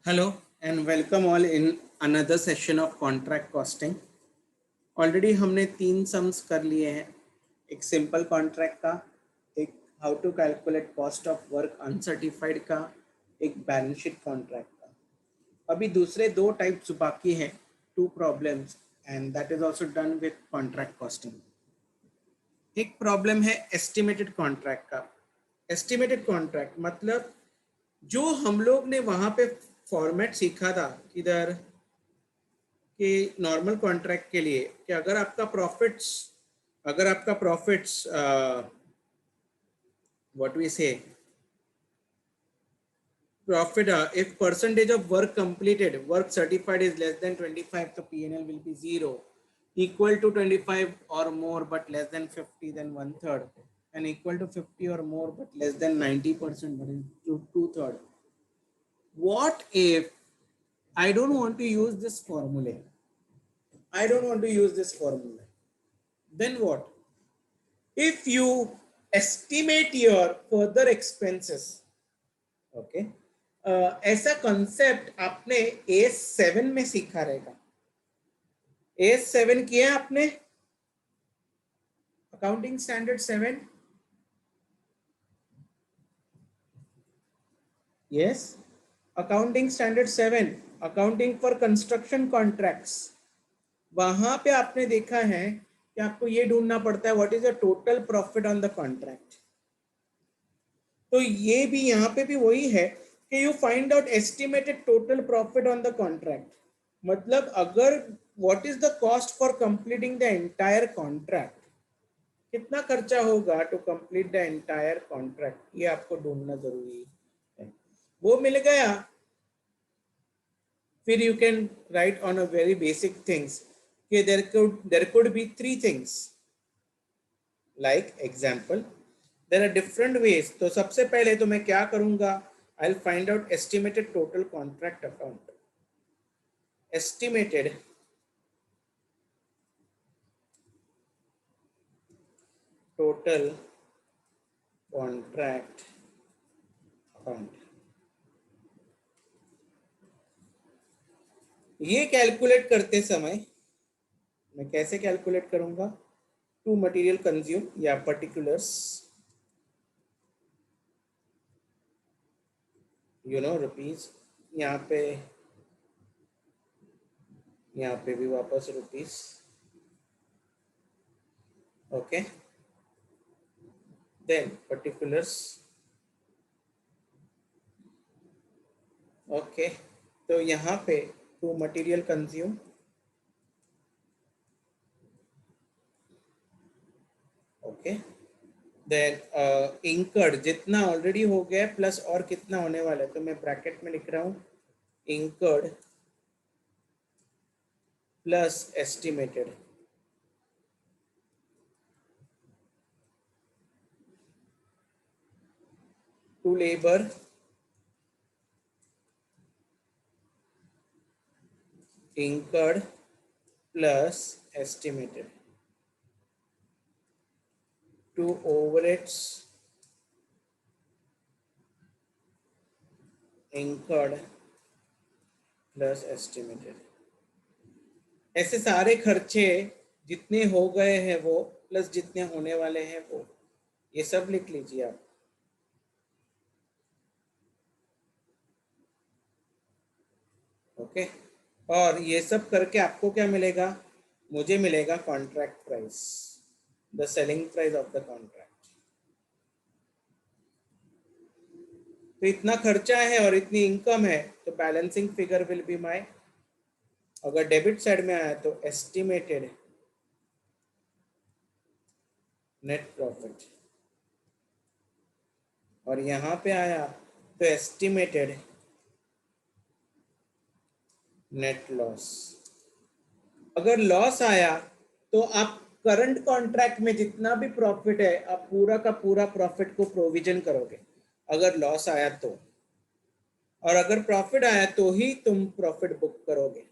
Hello and welcome all in another session of contract costing. Already हमने 3 sums कर लिए हैं, एक सिंपल कॉन्ट्रैक्ट का, एक how to calculate cost of work uncertified का, एक बैलेंस शीट कॉन्ट्रैक्ट का. अभी दूसरे 2 टाइप्स बाकी हैं, 2 problems, and that is also done with contract costing. एक प्रॉब्लम है एस्टिमेटेड कॉन्ट्रैक्ट का. एस्टिमेटेड कॉन्ट्रैक्ट मतलब जो हम लोग ने वहाँ पे फॉर्मेट सीखा था इधर कि नॉर्मल कॉन्ट्रैक्ट के लिए कि अगर आपका प्रॉफिट्स व्हाट वी से profit, if percentage of work completed, work certified is less than 25, so P&L will be 0. Equal to 25 or more but less than 50, then 1/3, and equal to 50 or more but less than 90%, but is 2/3. What if I don't want to use this formula? Then what? If you estimate your further expenses, okay, ऐसा concept आपने AS7 में सीखा रहेगा. AS7 किया आपने, accounting standard 7. Yes, accounting standard 7, accounting for construction contracts. वहां पे आपने देखा है कि आपको ये ढूंढना पड़ता है what is the total profit on the contract. तो ये भी यहाँ पे भी वही है कि you find out estimated total profit on the contract. मतलब अगर what is the cost for completing the entire contract, कितना खर्चा होगा to complete the entire contract, ये आपको ढूंढना जरूरी है. वो मिल गया, फिर you can write on a very basic things कि there could B 3 things. Like example, there are different ways. तो सबसे पहले तो मैं क्या करूंगा, I will find out estimated total contract account. Estimated total contract account. ये कैलकुलेट करते समय मैं कैसे कैलकुलेट करूंगा, टू मटेरियल कंज्यूम या पर्टिकुलर्स, रुपीज. यहाँ पे भी वापस rupees. Okay, then particulars. Okay, तो यहाँ पे to material consume. Okay, then incurred जितना ऑलरेडी हो गया प्लस और कितना होने वाला है, तो मैं ब्रैकेट में लिख रहा हूँ incurred plus estimated. To labour incurred plus estimated. To overheads incurred plus estimated. ऐसे सारे खर्चे जितने हो गए हैं वो प्लस जितने होने वाले हैं वो, ये सब लिख लीजिए आप. ओके, और ये सब करके आपको क्या मिलेगा, मुझे मिलेगा contract price, the selling price of the contract. तो इतना खर्चा है और इतनी इनकम है, तो balancing figure will be my, अगर डेबिट साइड में आया तो एस्टिमेटेड नेट प्रॉफिट, और यहाँ पे आया तो एस्टिमेटेड नेट लॉस. अगर लॉस आया तो आप करंट कॉन्ट्रैक्ट में जितना भी प्रॉफिट है आप पूरा का पूरा प्रॉफिट को प्रोविजन करोगे, अगर लॉस आया तो. और अगर प्रॉफिट आया तो ही तुम प्रॉफिट बुक करोगे.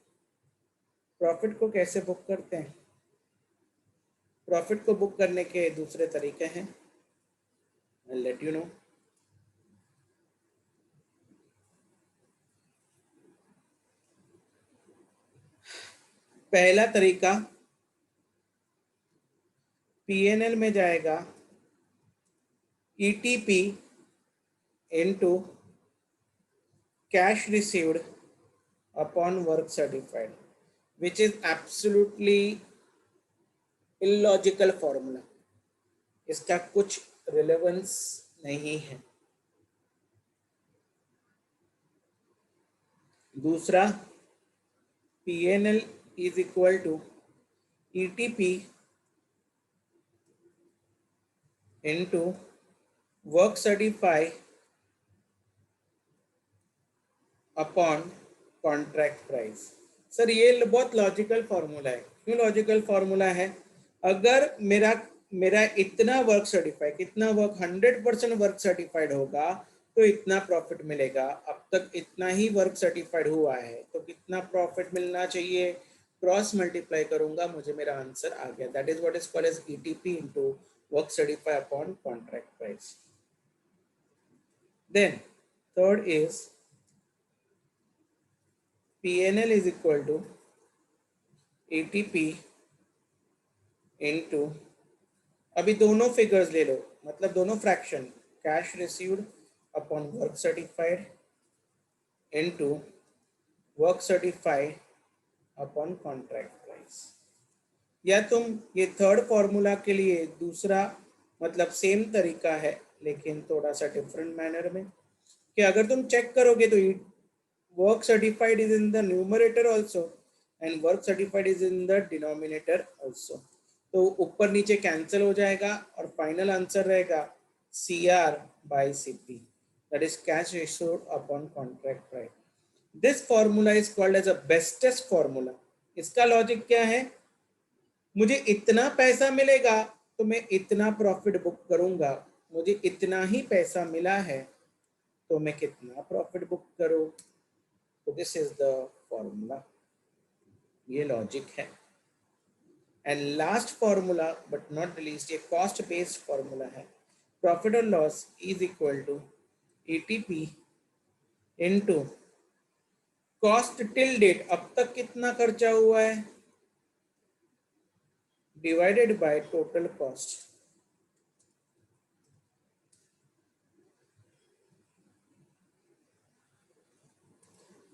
प्रॉफिट को कैसे बुक करते हैं, प्रॉफिट को बुक करने के दूसरे तरीके हैं, आई लेट यू नो. पहला तरीका पीएनएल में जाएगा ETP into cash received upon work certified, which is absolutely illogical formula. इसका कुछ रिलेवेंस नहीं है। दूसरा PNL is equal to ETP into work certify upon contract price. Sir ये बहुत लॉजिकल फॉर्मूला है। क्यों लॉजिकल फॉर्मूला है? अगर मेरा मेरा इतना वर्क सर्टिफाइड, कितना वर्क 100% वर्क सर्टिफाइड होगा तो इतना प्रॉफिट मिलेगा। अब तक इतना ही वर्क सर्टिफाइड हुआ है तो कितना प्रॉफिट मिलना चाहिए? क्रॉस मल्टीप्लाई करूंगा, मुझे मेरा आंसर आ गया। That is what is called as ETP into work certified upon contract price. Then third is PNL is equal to ATP into, अभी दोनों फिगर्स ले लो, मतलब दोनों fraction, cash received upon work certified into work certified upon contract price. या तुम ये third formula के लिए दूसरा मतलब सेम तरीका है लेकिन थोड़ा सा डिफरेंट मैनर में, कि अगर तुम चेक करोगे तो work certified is in the numerator also and work certified is in the denominator also, तो ऊपर नीचे कैंसिल हो जाएगा और फाइनल आंसर रहेगा CR by CP, that is cash received upon contract price. This formula is called as a bestest formula. इसका logic क्या है? मुझे इतना पैसा मिलेगा तो मैं इतना प्रॉफिट बुक करूंगा, मुझे इतना ही पैसा मिला है तो मैं कितना प्रॉफिट बुक करूं। तो दिस इज द फॉर्मूला, ये लॉजिक है। And last formula but not the least, ये कॉस्ट बेस्ड फॉर्मूला है। प्रॉफिट और loss is equal to ETP into cost till date, अब तक कितना खर्चा हुआ है, divided by total cost.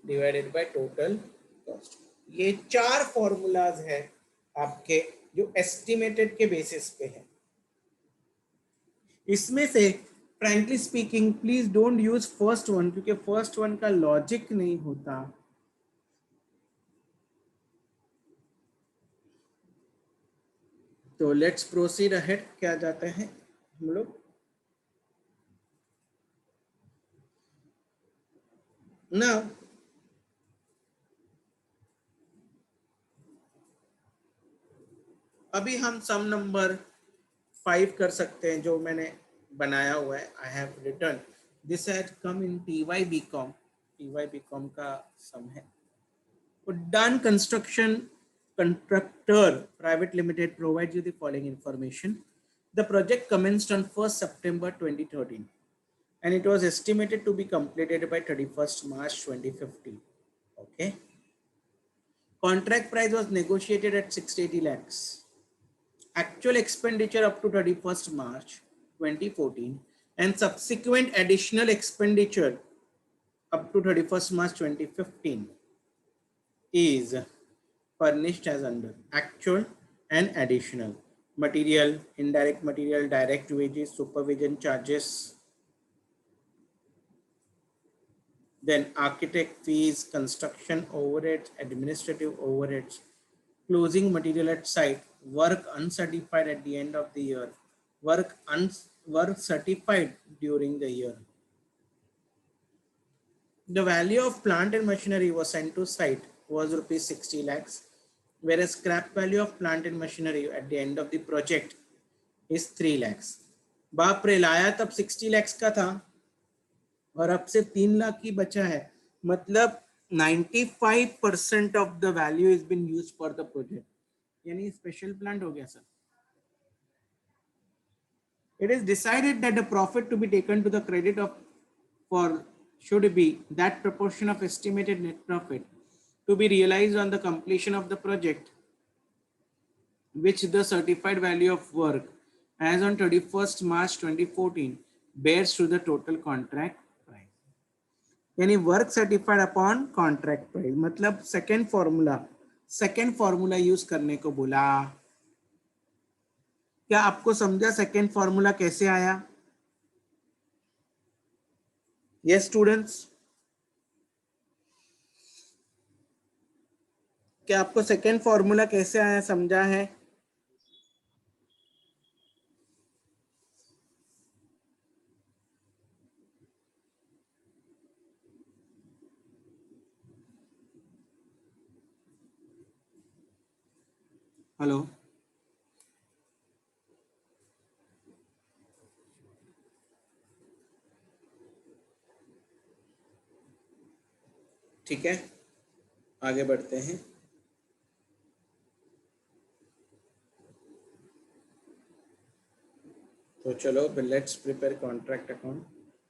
Divided by total cost. ये चार फॉर्मूलाज है आपके जो एस्टिमेटेड के बेसिस पे है। इसमें से frankly speaking please don't use first one, क्योंकि फर्स्ट वन का लॉजिक नहीं होता। तो लेट्स प्रोसीड अहेड। क्या जाते हैं हम लोग ना, अभी हम सम नंबर 5 कर सकते हैं जो मैंने बनाया हुआ है। I have return this has come in TY BCom का सम है। उड्डान construction contractor private limited provides you the following information. The project commenced on 1st September 2013 and it was estimated to be completed by 31st March 2015. Okay. Contract price was negotiated at 680 lakhs. Actual expenditure up to 31st March 2014 and subsequent additional expenditure up to 31st March 2015 is furnished as under actual and additional material, indirect material, direct wages, supervision charges, then architect fees, construction overheads, administrative overheads, closing material at site, work uncertified at the end of the year, work certified during the year. The value of plant and machinery was sent to site was rupees 60 lakhs, whereas scrap value of plant and machinery at the end of the project is 3 lakhs. बाप रे, लाया तब 60 lakhs का था और अब से 3 लाख की बचा है, मतलब 95% of the value is been used for the project, यानी स्पेशल प्लांट हो गया sir. It is decided that the profit to be taken to the credit of for should be that proportion of estimated net profit to be realized on the completion of the project, which the certified value of work as on 31st March 2014 bears to the total contract price. यानी work certified upon contract price, मतलब second formula use करने को बोला। क्या आपको समझा second formula कैसे आया? यस स्टूडेंट्स, क्या आपको सेकेंड फॉर्मूला कैसे आया समझा है? हेलो, ठीक है, आगे बढ़ते हैं। तो चलो लेट्स प्रिपेयर कॉन्ट्रैक्ट अकाउंट।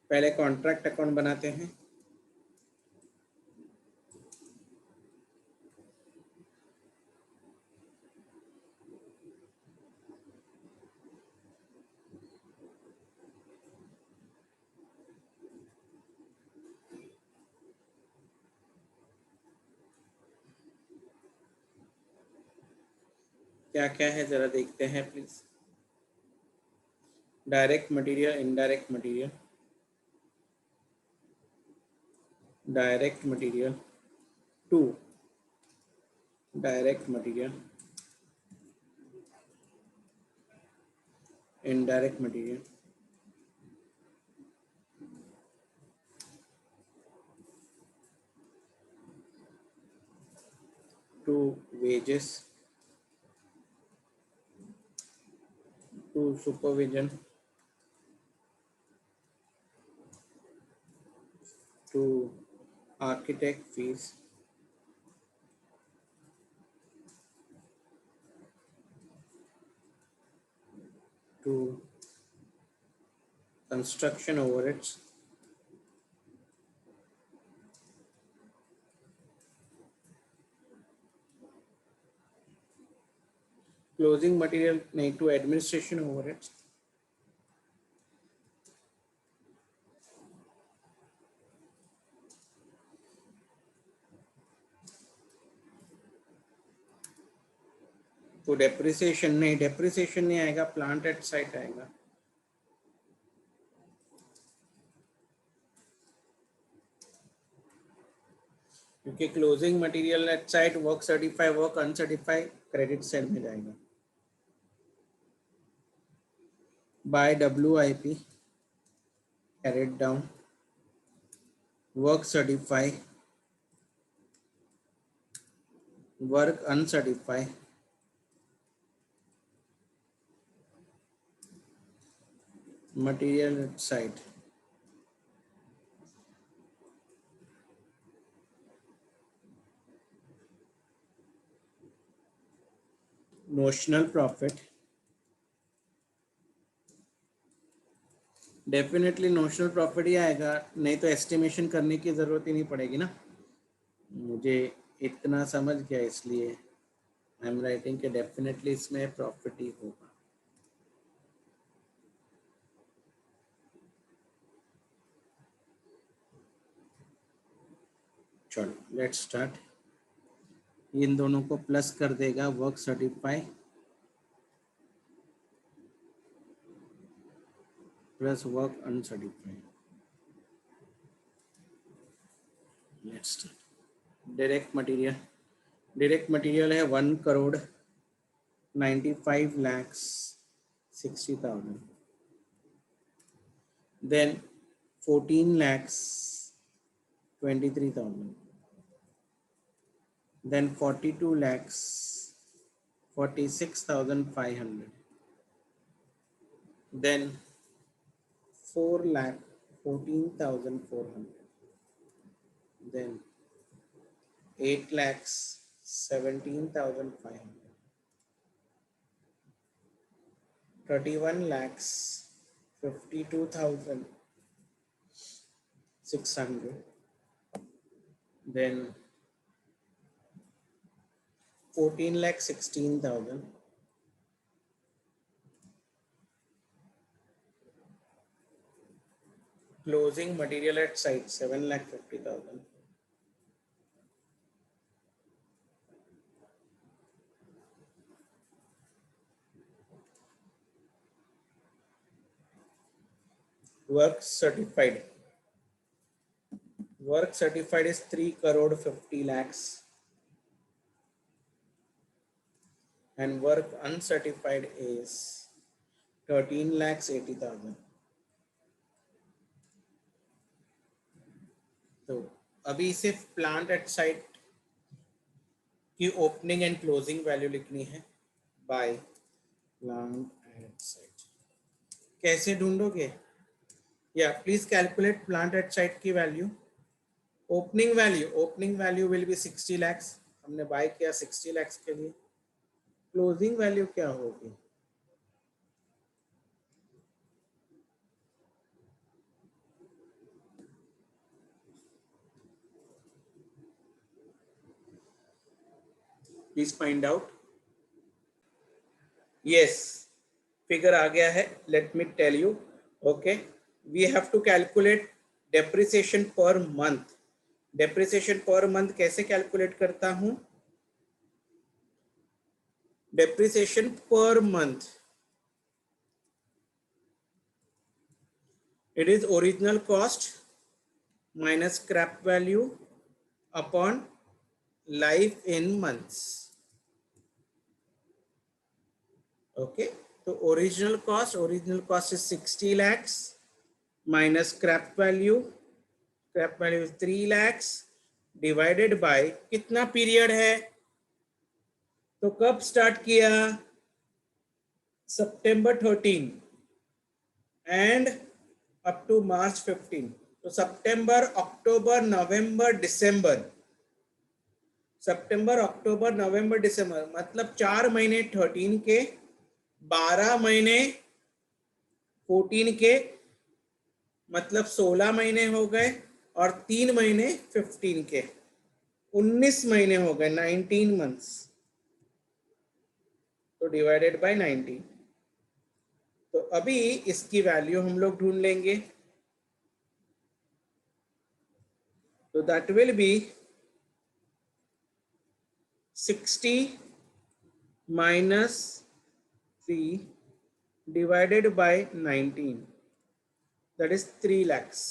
पहले कॉन्ट्रैक्ट अकाउंट बनाते हैं। क्या क्या है जरा देखते हैं please. Direct material, indirect material, direct material, to direct material, indirect material, to wages, to supervision, to architect fees, to construction overheads, closing material नहीं, टू एडमिनिस्ट्रेशन ओवरहेड्स, तो डेप्रिसिएशन नहीं, डेप्रिसिएशन नहीं आएगा, प्लांट एट साइट आएगा। क्योंकि closing material at site work certified, work uncertified credit side में जाएगा। Bye WIP carried down, work certify, work uncertify, material at site, notional profit, definitely notional profit ही आएगा, नहीं तो एस्टिमेशन करने की ज़रूरत ही नहीं पड़ेगी ना। मुझे इतना समझ गया, इसलिए आई एम राइटिंग कि डेफिनेटली इसमें प्रॉफिट ही होगा। चलो लेट्स स्टार्ट। इन दोनों को प्लस कर देगा work certify plus work uncertified. Let's start. Direct material है 1,95,60,000, then 14,23,000, then 42,46,500, then 4,14,400, then 8,17,500, 31,52,600, then 14,16,000. Closing material at site 7,50,000. Work certified. Work certified is 3 crore 50 lakhs. And work uncertified is 13 lakhs 80,000. तो अभी सिर्फ plant at site की opening and closing value लिखनी है by plant at site. कैसे ढूंढोगे? या please calculate plant at site की value. Opening value will be 60 lakhs. हमने बाय किया 60 lakhs के लिए. क्लोजिंग वैल्यू क्या होगी? Please find out. Yes, figure आ गया है. Let me tell you. Okay, we have to calculate depreciation per month. Depreciation per month कैसे कैलकुलेट करता हूं? Depreciation per month, it is original cost minus scrap value upon life in months. Okay, so original cost is 60 lakhs minus scrap value is 3 lakhs divided by कितना period है? तो कब start किया? September 13 and up to March 15. तो September, October, November, December. September, October, November, December मतलब 4 महीने 13 के, 12 महीने 14 के, मतलब 16 महीने हो गए, और 3 महीने 15 के, 19 महीने हो गए, 19 months. तो डिवाइडेड बाय 19. तो अभी इसकी वैल्यू हम लोग ढूंढ लेंगे. तो that will be 60 minus 3 divided by 19, that is 3 lakhs.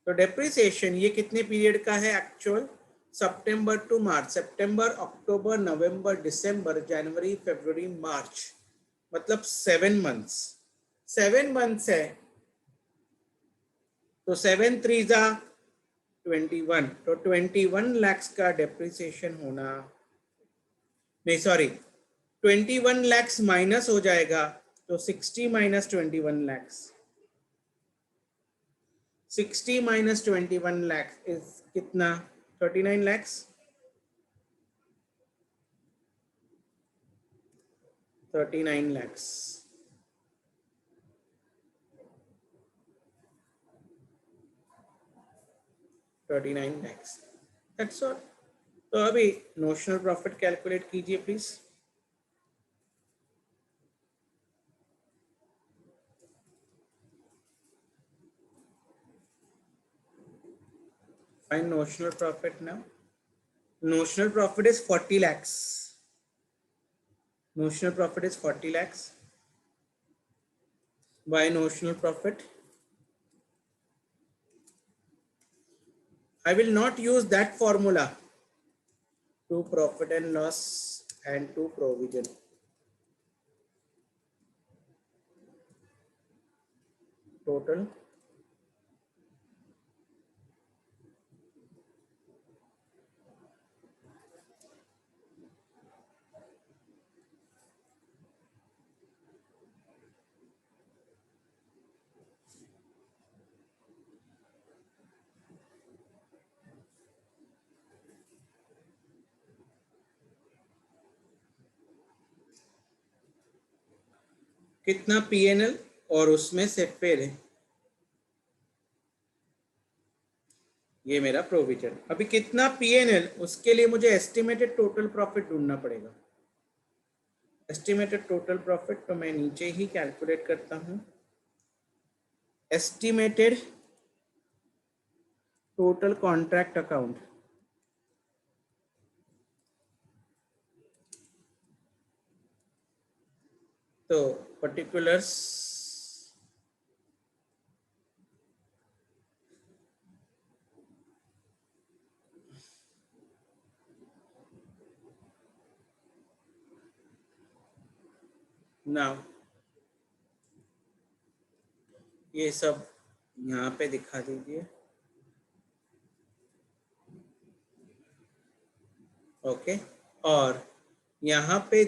तो डेप्रिसिएशन ये कितने पीरियड का है एक्चुअल? सितंबर टू मार्च. सितंबर, अक्टूबर, नवंबर, दिसंबर, जनवरी, फरवरी, मार्च, मतलब 7 months. 7 months है. तो 7 3 जा 21. तो 21 lakhs का डेप्रिसिएशन होना, नहीं सॉरी, 21 lakhs माइनस हो जाएगा. तो 60 minus 21 lakhs, 60 minus 21 lakhs is कितना? 39 lakhs. 39 lakhs. That's all. तो अभी नोशनल प्रॉफिट कैलकुलेट कीजिए please. Find notional profit now. Notional profit is 40 lakhs. Notional profit is 40 lakhs. Why notional profit? I will not use that formula to profit and loss and to provision. Total कितना PNL और उसमें से फिर ये मेरा provision. अभी कितना PNL, उसके लिए मुझे एस्टिमेटेड टोटल प्रॉफिट ढूंढना पड़ेगा। एस्टिमेटेड टोटल प्रॉफिट तो मैं नीचे ही कैलकुलेट करता हूँ। एस्टिमेटेड टोटल कॉन्ट्रैक्ट अकाउंट, तो पर्टिकुलर्स नाउ, ये सब यहाँ पे दिखा दीजिए। ओके, और यहाँ पे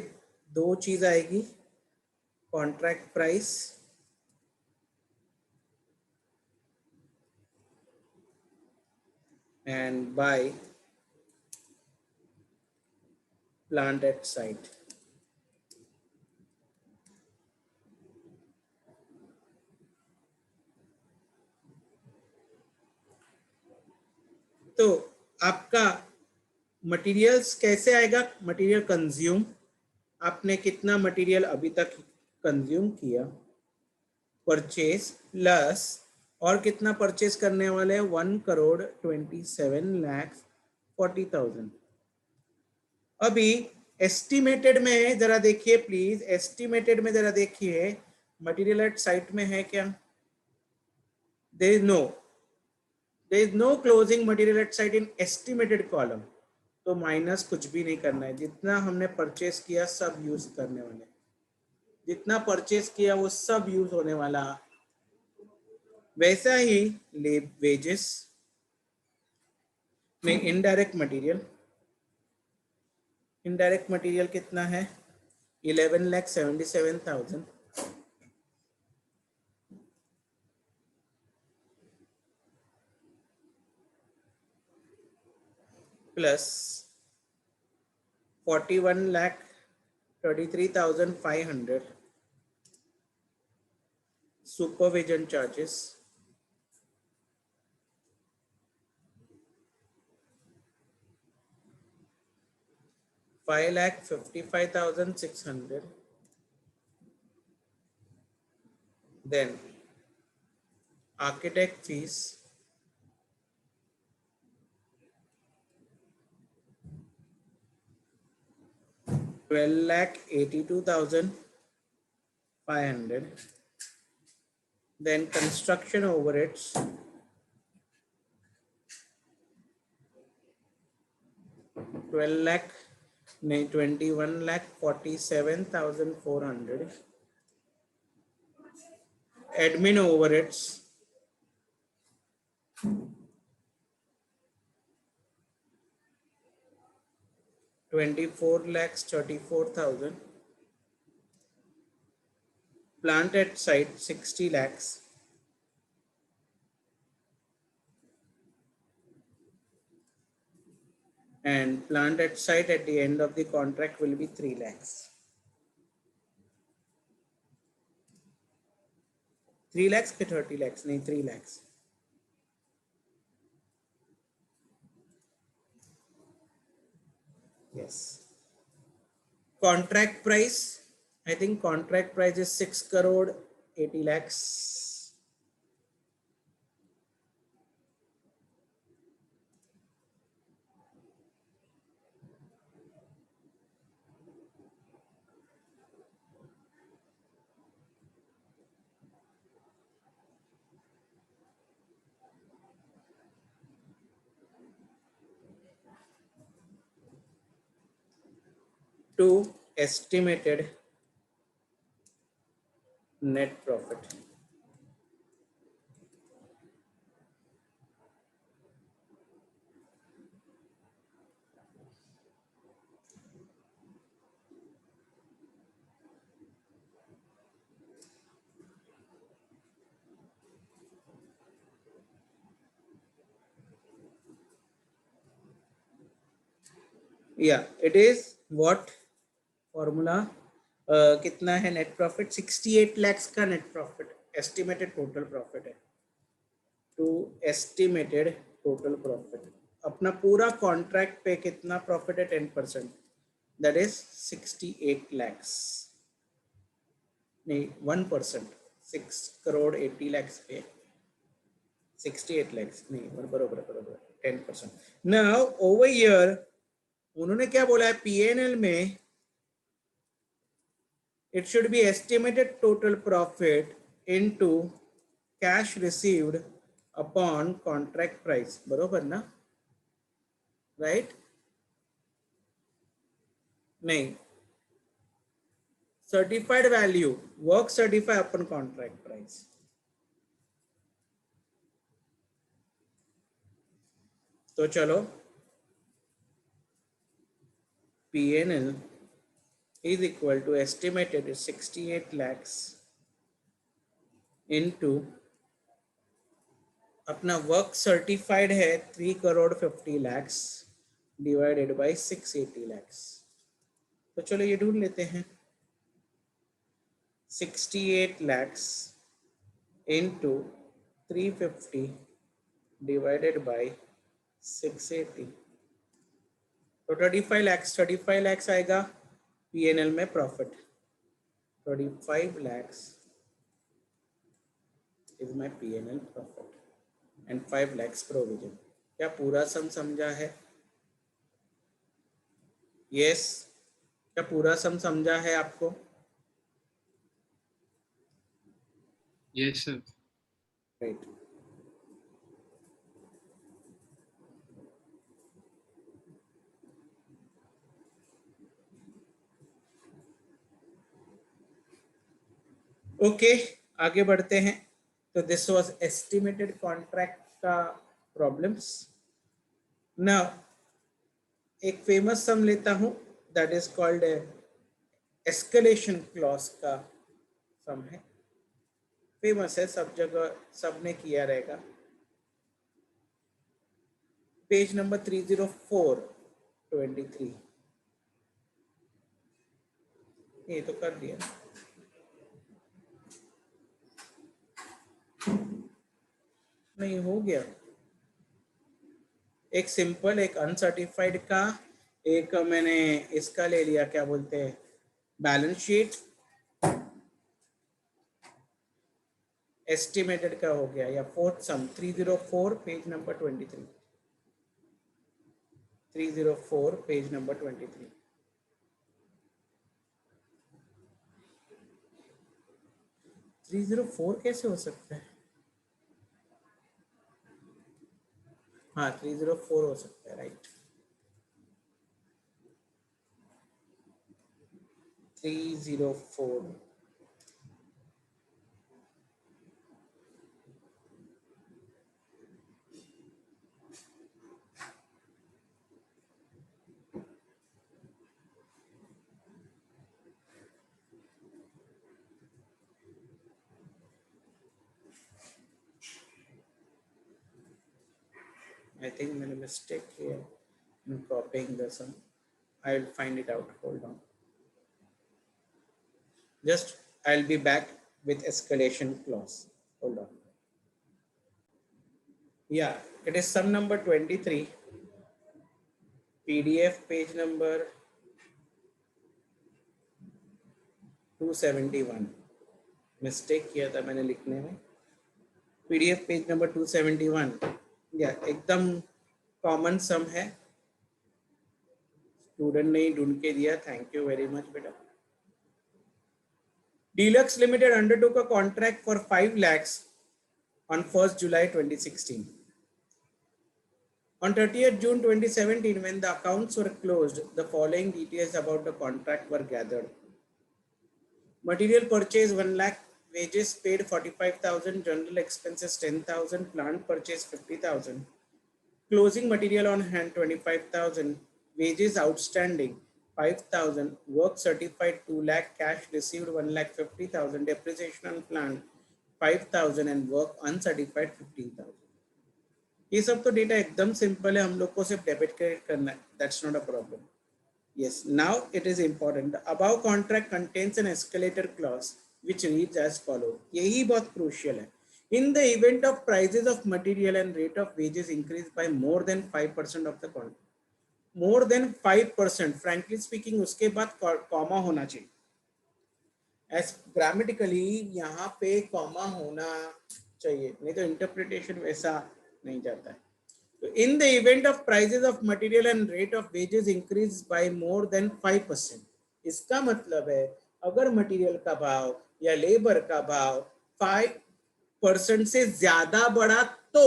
दो चीज आएगी, contract price and bye plant at site. तो आपका मटेरियल्स कैसे आएगा? मटेरियल कंज्यूम, आपने कितना मटेरियल अभी तक कंज्यूम किया, परचेज प्लस, और कितना परचेज करने वाले हैं, 1,27,40,000। अभी एस्टिमेटेड में जरा देखिए प्लीज, एस्टिमेटेड में जरा देखिए मटेरियल एट साइट में है क्या? There is no closing material at site in estimated column. तो माइनस कुछ भी नहीं करना है, जितना हमने परचेस किया सब यूज करने वाले, जितना परचेस किया वो सब यूज होने वाला। वैसा ही वेजेस में इनडायरेक्ट मटेरियल, इनडायरेक्ट मटेरियल कितना है, 11,77,000 plus 41,33,500 supervision charges, 5,55,600, then architect fees, 12,82,500, then construction overheads, 12 lakh, नहीं 21,47,400, admin overheads 24,34,000, plant at site 60 lakhs, and plant at site at the end of the contract will be 3 lakhs. 3 lakhs के 30 lakhs नहीं, 3 lakhs. Yes. Contract price, I think contract price is 6 crore 80 lakhs. To estimated net profit. Yeah, it is what formula, कितना है net profit, 68 lakhs का net profit estimated total profit है। To estimated total profit, अपना पूरा contract पे कितना profit है 10%, that is 68 lakhs, नहीं 1%, 6 crore 80 lakhs पे 68 lakhs नहीं बरोबर बरोबर 10%. नाउ ओवर हियर उन्होंने क्या बोला है पीएनएल में, it should be estimated total profit into cash received upon contract price, बरोबर ना, राइट? नहीं, सर्टिफाइड वैल्यू वर्क सर्टिफाइड अपन कॉन्ट्रैक्ट प्राइस. तो चलो PNL is equal to estimated 68 lakhs into अपना वर्क सर्टिफाइड है 3 crore 50 lakhs divided by 680 lakhs. तो चलो ये ढूंढ लेते हैं. 68 lakhs into 350 divided by 680, तो 35 lakhs आएगा पीएनएल में profit. 35 lakhs is my PNL profit and 5 lakhs provision. क्या पूरा सम समझा है? यस क्या पूरा सम समझा है आपको? Yes sir. राइट. ओके आगे बढ़ते हैं. तो दिस वाज एस्टिमेटेड कॉन्ट्रैक्ट का प्रॉब्लम्स. नाउ एक फेमस सम लेता हूं, that is called escalation clause का सम है. फेमस है, सब जगह सबने किया रहेगा. Page number 304-23. ये तो कर दिया. नहीं हो गया. एक सिंपल, एक अनसर्टिफाइड का, एक मैंने इसका ले लिया, क्या बोलते हैं, बैलेंस शीट. एस्टिमेटेड का हो गया. या फोर्थ सम 304 page number 23. 304 page number 23. Three 304 कैसे हो सकता है? हाँ 304 हो सकता है, right. 304. I think I made a mistake here in copying the sum. I will find it out. Hold on. Just I'll be back with escalation clause. Hold on. Yeah, it is sum number 23. PDF page number 271. Mistake किया था मैंने लिखने में. PDF page number 271. या एकदम common sum है, student ने ही ढूंढ के दिया. थैंक यू वेरी मच बेटा. Deluxe Limited undertook a contract for 5 lakhs on 1st July 2016. On 30th June 2017, when the accounts were closed, the following details about the contract were gathered. Material purchase 1 lakh, wages paid 45,000, general expenses 10,000, plant purchase 50,000, closing material on hand 25,000, wages outstanding 5,000, work certified 2 lakh, cash received 1,50,000, depreciation on plant 5,000 and work uncertified 15,000. ये सब तो data एकदम simple है, हम लोग को सिर्फ debit credit करना है. That's not a problem. Yes, now it is important. The above contract contains an escalator clause which reads as follow. यही बहुत crucial है. In the event of prices of material and rate of wages increase by more than 5% of the quantity, more than 5%, frankly speaking उसके बाद comma होना चाहिए. S grammatically यहाँ पे comma होना चाहिए, नहीं तो इंटरप्रिटेशन वैसा नहीं जाता है. तो in the event of prices of material and rate of wages increase by more than 5%, इसका मतलब है अगर मटेरियल का भाव या लेबर का भाव 5% से ज्यादा बढ़ा तो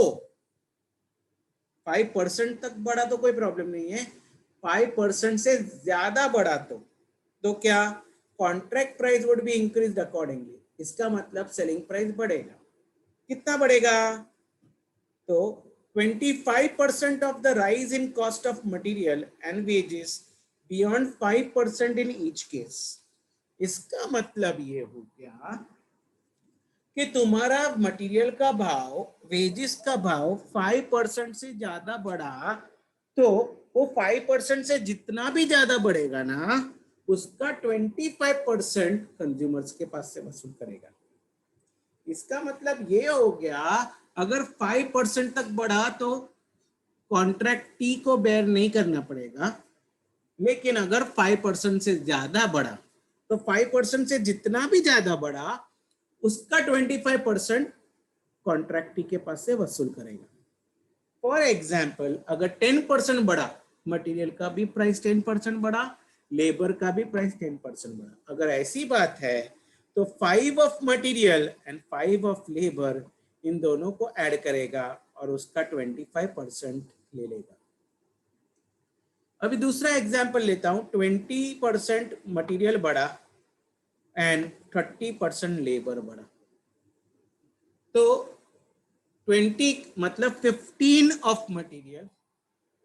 5% तक बढ़ा तो कोई प्रॉब्लम नहीं है, 5% से ज्यादा बढ़ा तो क्या contract price would be increased accordingly. इसका मतलब सेलिंग प्राइस बढ़ेगा. कितना बढ़ेगा? तो 25% of the rise in cost of material and wages beyond 5% in each case. इसका मतलब ये हो गया कि तुम्हारा मटेरियल का भाव, वेजेस का भाव 5% से ज्यादा बढ़ा तो वो 5% से जितना भी ज्यादा बढ़ेगा ना, उसका 25% कंज्यूमर्स के पास से वसूल करेगा. इसका मतलब ये हो गया अगर 5% तक बढ़ा तो कॉन्ट्रैक्ट टी को बेयर नहीं करना पड़ेगा, लेकिन अगर 5% से ज्यादा बढ़ा तो 5% से जितना भी ज्यादा बढ़ा उसका 25% कॉन्ट्रैक्ट टी के पास से वसूल करेगा. फॉर एग्जाम्पल अगर 10% बढ़ा, मटेरियल का भी प्राइस 10% बढ़ा, लेबर का भी प्राइस 10% बढ़ा. अगर ऐसी बात है तो 5 of material and 5 of labour in दोनों को ऐड करेगा और उसका 25% ले लेगा. अभी दूसरा एग्जाम्पल लेता हूं. 20% मटेरियल बढ़ा एंड 30% लेबर बढ़ा. तो 20 मतलब 15 of material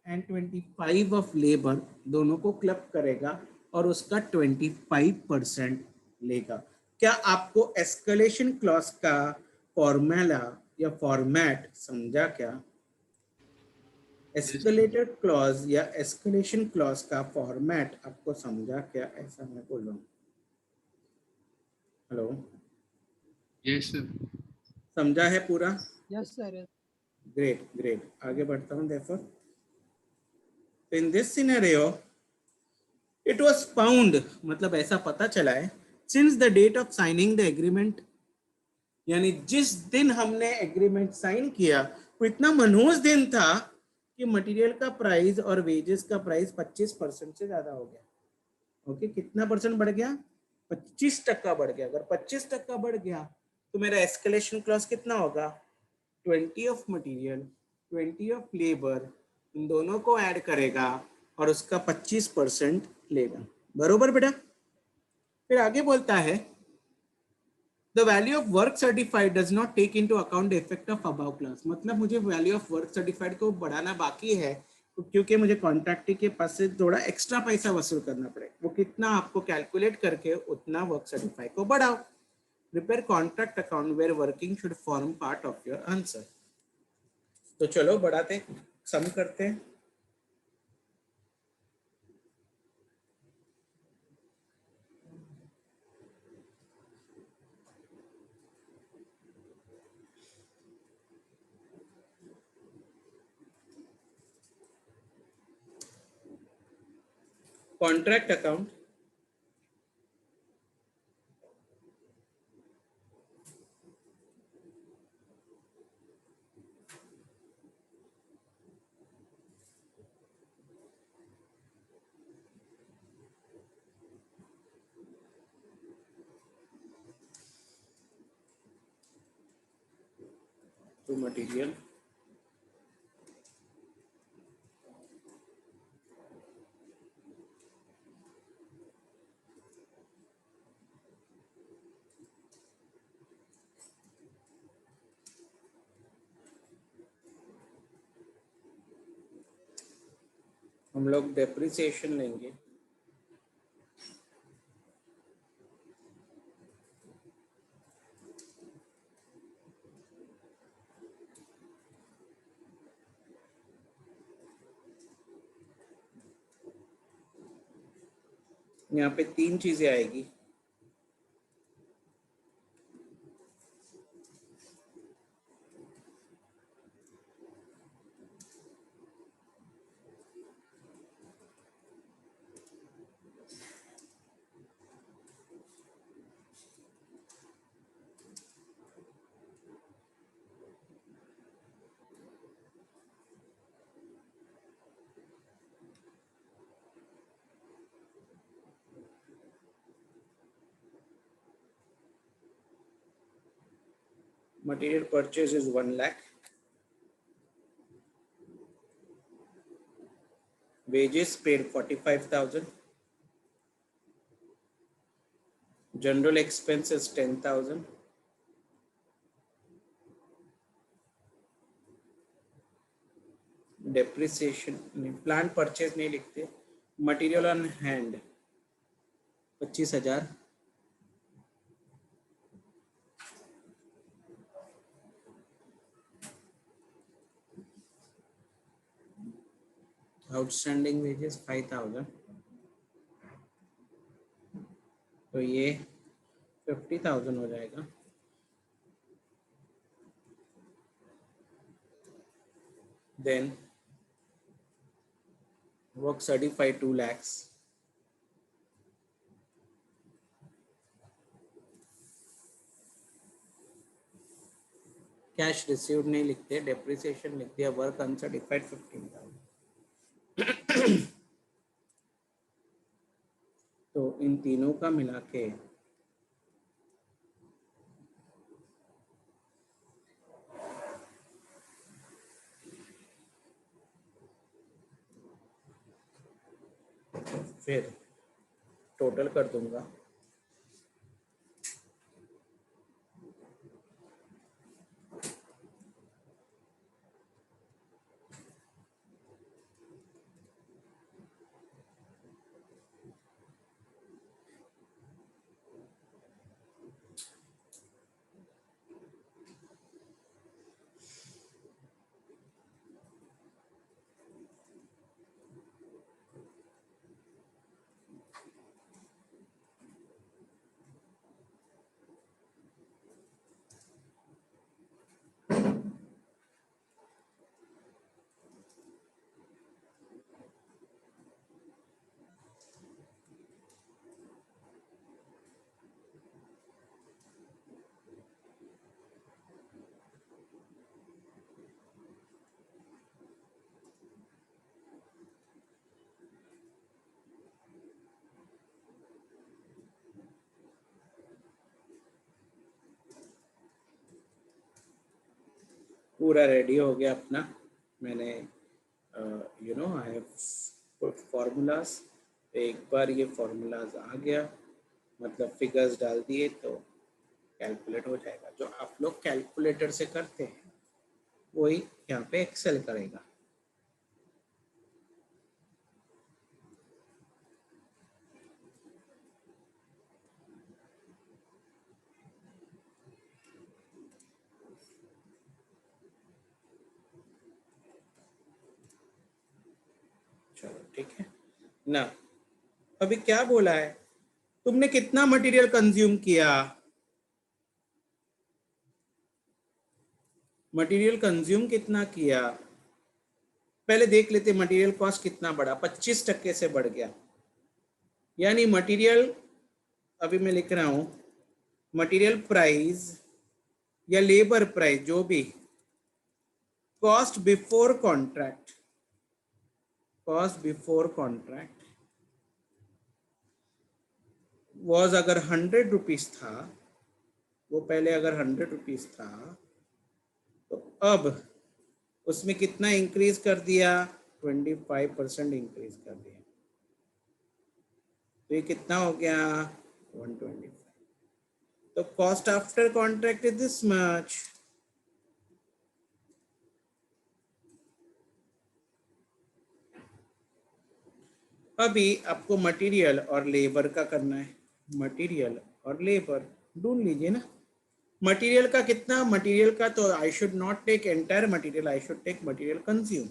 and 25 of labour दोनों को क्लब करेगा और उसका 25% लेगा. क्या आपको एस्केलेशन क्लॉज का फॉर्मूला या फॉर्मेट समझा क्या? एस्केलेटर क्लॉज या एस्केलेशन क्लॉज का फॉर्मेट आपको समझा क्या? ऐसा मैं बोल रहा हूँ. Hello, Yes, sir. समझा है पूरा? Yes sir. Great great. आगे बढ़ता हूँ. therefore in this scenario it was found, मतलब ऐसा पता चला है, since the date of signing the agreement, यानी जिस दिन हमने एग्रीमेंट साइन किया वो इतना मनहूस दिन था कि मटेरियल का प्राइस और वेजेस का प्राइस 25% से ज्यादा हो गया. ओके, कितना परसेंट बढ़ गया? 25% बढ़ गया. अगर 25% बढ़ गया तो मेरा एस्केलेशन क्लॉज कितना होगा? 20 of material 20 of labour in दोनों को ऐड करेगा और उसका 25% लेगा. बरोबर बेटा? फिर आगे बोलता है The value of work certified does not take into account the effect of above clause. मतलब मुझे वैल्यू ऑफ वर्क सर्टिफाइड को बढ़ाना बाकी है क्योंकि मुझे कॉन्ट्रैक्टर के पास से थोड़ा एक्स्ट्रा पैसा वसूल करना पड़ेगा. वो कितना आपको कैलकुलेट करके उतना वर्क सर्टिफाइड को बढ़ाओ. Prepare contract account where working should form part of your answer. तो चलो बढ़ाते, सम करते हैं. कॉन्ट्रैक्ट अकाउंट टू मटेरियल हम लोग डेप्रिसिएशन लेंगे. यहाँ पे 3 चीजें आएगी. Material purchase is 1 lakh. Wages paid 45,000. General expenses 10,000. Depreciation plant purchase नहीं लिखते. Material on hand 25,000. Outstanding wages 5,000. तो ये 50,000 हो जाएगा. Then work certified 2 lakhs. Cash received नहीं लिखते, डेप्रिसिएशन लिख दिया. Work uncertified 15,000. तो इन तीनों का मिला के फिर टोटल कर दूंगा. पूरा रेडी हो गया अपना. मैंने आई हैव पुट फार्मूलाज. एक बार ये फार्मूलाज आ गया, मतलब फिगर्स डाल दिए तो कैलकुलेट हो जाएगा. जो आप लोग कैलकुलेटर से करते हैं वही यहाँ पे एक्सेल करेगा. चलो ठीक है ना. अभी क्या बोला है, तुमने कितना मटेरियल कंज्यूम किया. मटेरियल कंज्यूम कितना किया पहले देख लेते. मटेरियल कॉस्ट कितना बढ़ा, 25% से बढ़ गया. यानी मटेरियल, अभी मैं लिख रहा हूं, मटेरियल प्राइस या लेबर प्राइस जो भी, cost before contract, cost before contract was, अगर 100 रुपीज था, वो पहले अगर 100 रुपीज था, तो अब उसमें कितना इंक्रीज कर दिया, 25% इंक्रीज कर दिया. तो ये कितना हो गया, 125. तो cost after contract is this much. अभी आपको मटेरियल और लेबर का करना है. मटेरियल और लेबर ढूंढ लीजिए ना. मटेरियल का कितना, मटेरियल का तो I should not take entire material, I should take material consume.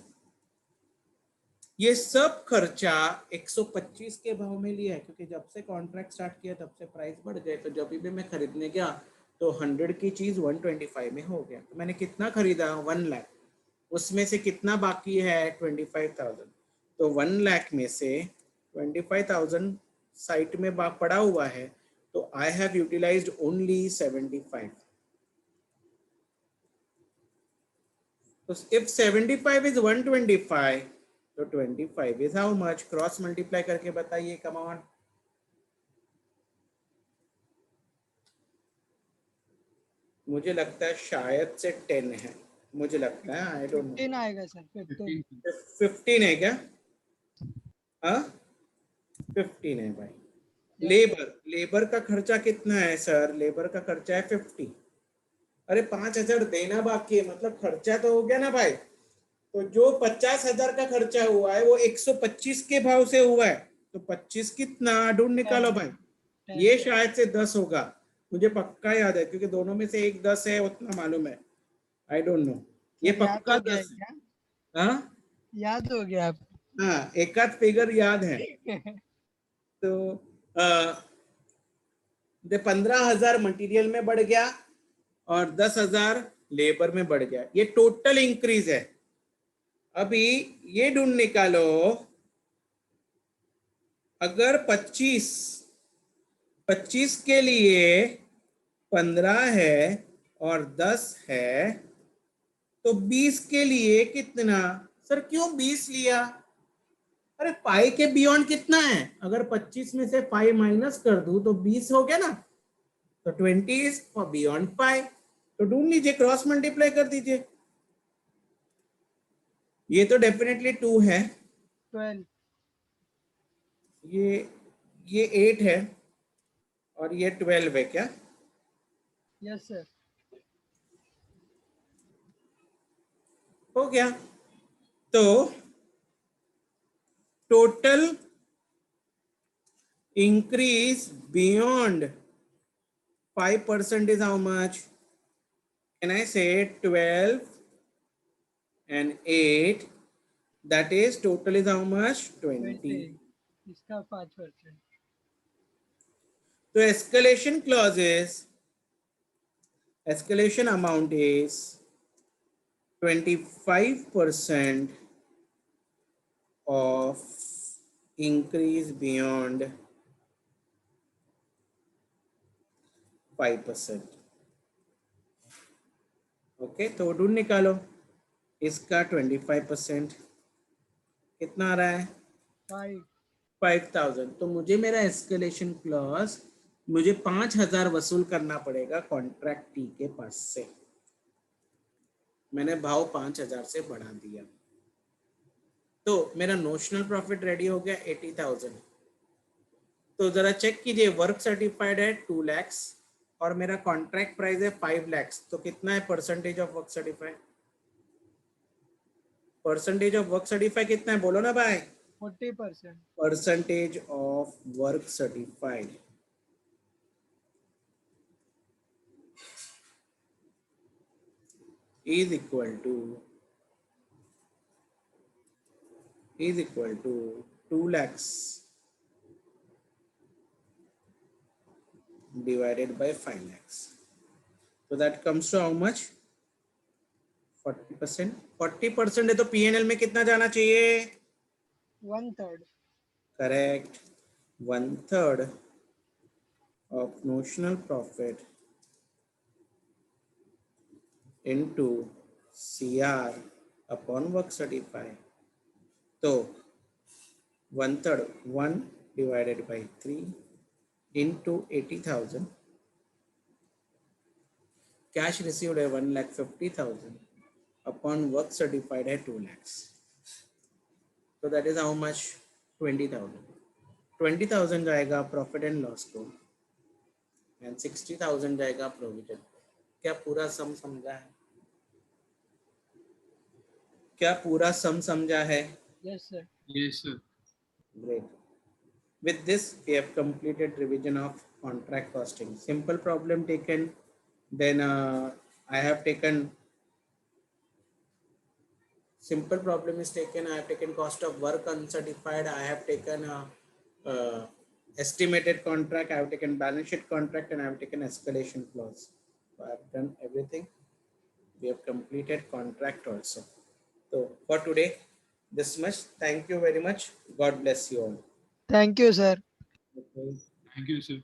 ये सब खर्चा 125 के भाव में लिया है, क्योंकि जब से कॉन्ट्रैक्ट स्टार्ट किया तब से प्राइस बढ़ गए. तो जब भी मैं खरीदने गया तो 100 की चीज 125 में हो गया. तो मैंने कितना खरीदा, 1 लाख. उसमें से कितना बाकी है, 25,000. तो 1 लाख में से 25,000 साइट में पड़ा हुआ है, तो आई हैव यूटिलाइज्ड ओनली 75. तो इफ 75 इज 125, तो 25 is how much. Cross multiply करके बताइए. Come on. मुझे लगता है शायद से 10 है, मुझे लगता है, आई डोंट नो। 15 आएगा सर, 15। 15 है क्या? हाँ 15 है भाई। Yes, लेबर, लेबर का खर्चा कितना है सर? लेबर का खर्चा है 50। अरे 5,000 देना बाकी है, मतलब खर्चा तो हो गया ना भाई। तो जो 50,000 का खर्चा हुआ है वो 125 के भाव से हुआ है, तो 25 कितना ढूंढ निकालो 10, भाई। 10। ये शायद से 10 होगा, मुझे पक्का याद है, क्योंकि दोनों में से एक 10 है उतना मालूम है। आई डोंट नो, ये सर याद पक्का हो गया 10 है। क्या? हाँ याद हो गया आप? हाँ, एक आध फिगर याद है। तो 15,000 मटेरियल में बढ़ गया और 10,000 लेबर में बढ़ गया, ये टोटल इंक्रीज है। अभी ये ढूंढ निकालो, अगर 25 के लिए 15 है और 10 है, तो 20 के लिए कितना? सर क्यों 20 लिया? अरे पाई के बियॉन्ड कितना है? अगर 25 में से 5 माइनस कर दूं तो 20 हो गया ना, तो 20 इज फॉर बियॉन्ड पाई। तो ढूंढ लीजिए, क्रॉस मल्टीप्लाई कर दीजिए। ये तो डेफिनेटली 2 है, 12। ये 8 है और ये 12 है क्या? Yes sir. हो गया। तो total increase beyond 5% is how much? Can I say 12 and 8? That is total is how much? 20. 20, इसका 5%। So escalation clauses, escalation amount is 25% of increase beyond 5%. Okay, तो ढूंढ निकालो इसका 25% कितना आ रहा है? 5। 5,000। तो मुझे मेरा एस्केलेशन क्लॉज, मुझे 5,000 वसूल करना पड़ेगा कॉन्ट्रैक्ट टी के पास से। मैंने भाव 5,000 से बढ़ा दिया, तो मेरा नोशनल प्रॉफिट रेडी हो गया 80,000। तो जरा चेक कीजिए, वर्क सर्टिफाइड है 2 lakhs और मेरा कॉन्ट्रैक्ट प्राइस है 5 lakhs, तो कितना है percentage of work certified? Percentage of work certified कितना है बोलो ना भाई? 40%। Percentage of work certified is equal to 2 lakhs divided by 5 lakhs. So that comes to how much? 40%। 40% है तो P&L में कितना जाना चाहिए? 1/3। Correct, 1/3 of notional profit into CR upon work certified. तो 1/3, 1 divided by 3 into 80,000. Cash received है 1,50,000 upon work certified है 2 lakhs. तो दैट इज हाउ मच? 20,000। 20,000 जाएगा प्रॉफिट एंड लॉस को एंड 60,000 जाएगा प्रोविजन। क्या पूरा सम समझा है? क्या पूरा सम समझा है? Yes sir. Yes, sir. Great. With this, we have completed revision of contract costing. Simple problem taken. Then I have taken simple problem is taken. I have taken cost of work uncertified. I have taken estimated contract. I have taken balance sheet contract, and I have taken escalation clause. So I have done everything. We have completed contract also. So for today, this much. Thank you very much. God bless you all. Thank you sir. Okay. Thank you, sir.